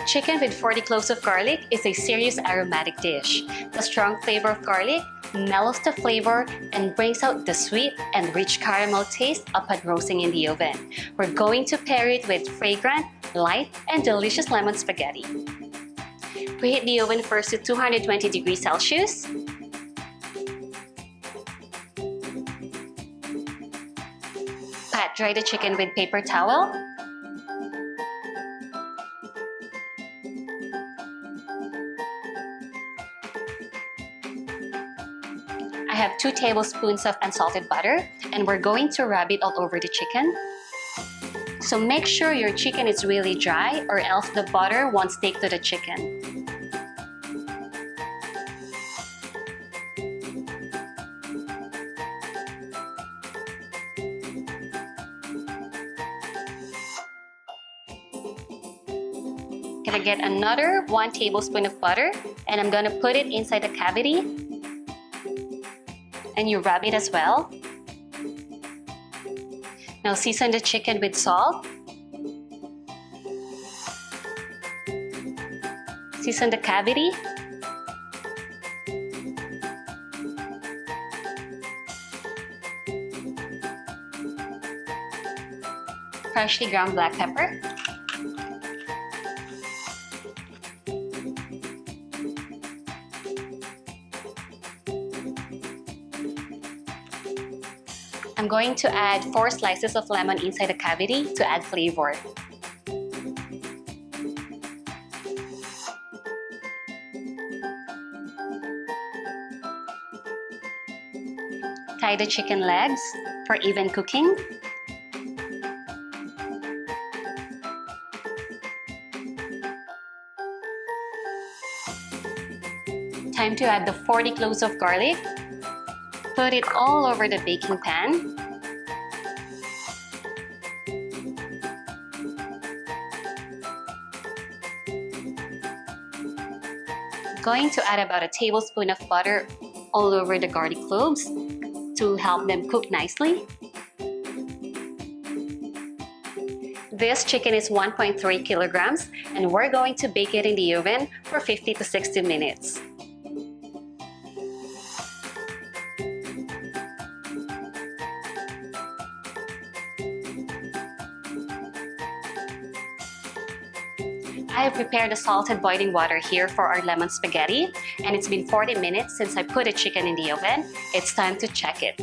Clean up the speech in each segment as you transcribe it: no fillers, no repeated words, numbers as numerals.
Chicken with 40 cloves of garlic is a serious aromatic dish. The strong flavor of garlic mellows the flavor and brings out the sweet and rich caramel taste upon roasting in the oven. We're going to pair it with fragrant, light, and delicious lemon spaghetti. Preheat the oven first to 220 degrees Celsius. Pat dry the chicken with paper towel. I have 2 tablespoons of unsalted butter, and we're going to rub it all over the chicken. So make sure your chicken is really dry or else the butter won't stick to the chicken. Gonna get another 1 tablespoon of butter, and I'm gonna put it inside the cavity. And you rub it as well. Now season the chicken with salt. Season the cavity. Freshly ground black pepper. I'm going to add 4 slices of lemon inside the cavity to add flavor. Tie the chicken legs for even cooking. Time to add the 40 cloves of garlic. Put it all over the baking pan. Going to add about a tablespoon of butter all over the garlic cloves to help them cook nicely. This chicken is 1.3 kilograms, and we're going to bake it in the oven for 50 to 60 minutes. I have prepared the salted boiling water here for our lemon spaghetti, and it's been 40 minutes since I put the chicken in the oven. It's time to check it.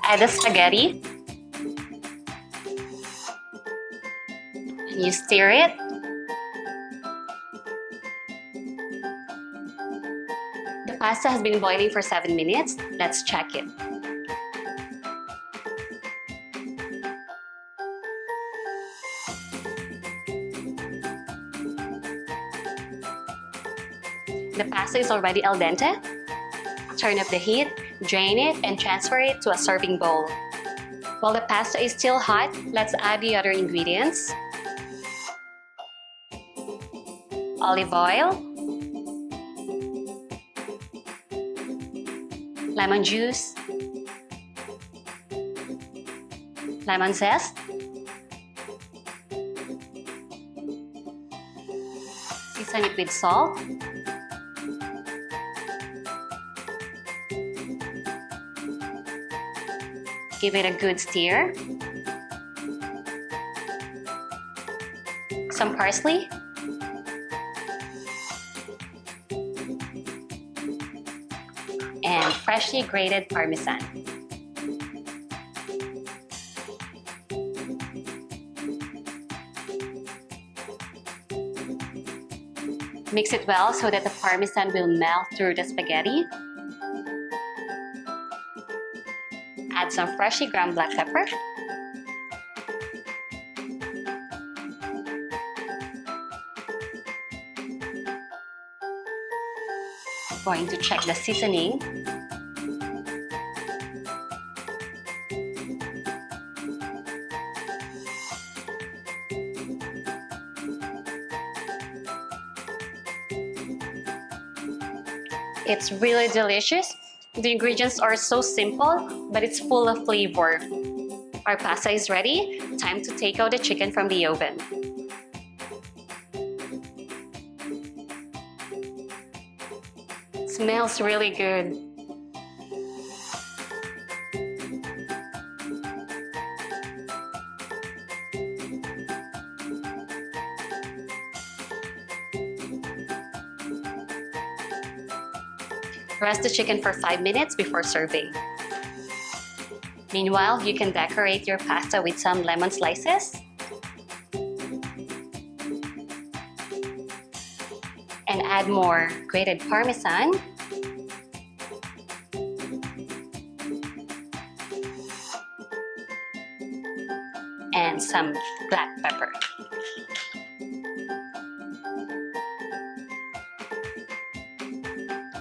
Add the spaghetti. And you stir it. The pasta has been boiling for 7 minutes. Let's check it. The pasta is already al dente. Turn up the heat, drain it, and transfer it to a serving bowl. While the pasta is still hot, let's add the other ingredients. Olive oil, lemon juice, lemon zest, season it with salt, give it a good stir, some parsley, and freshly grated Parmesan. Mix it well so that the Parmesan will melt through the spaghetti. Add some freshly ground black pepper. Going to check the seasoning. It's really delicious. The ingredients are so simple, but it's full of flavor. Our pasta is ready. Time to take out the chicken from the oven. Smells really good. Rest the chicken for 5 minutes before serving. Meanwhile, you can decorate your pasta with some lemon slices and add more grated parmesan and some black pepper.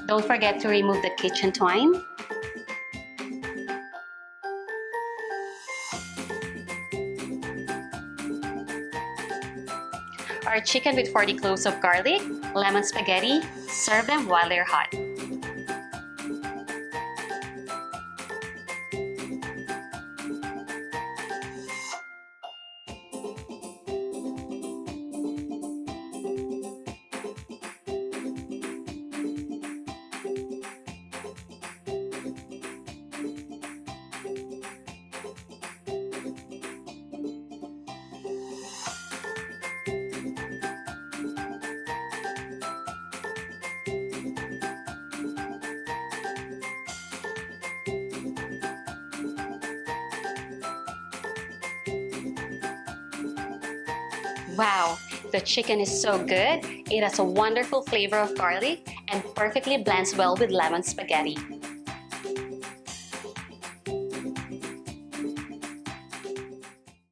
Don't forget to remove the kitchen twine. Our chicken with 40 cloves of garlic, lemon spaghetti, serve them while they're hot. Wow, the chicken is so good. It has a wonderful flavor of garlic and perfectly blends well with lemon spaghetti.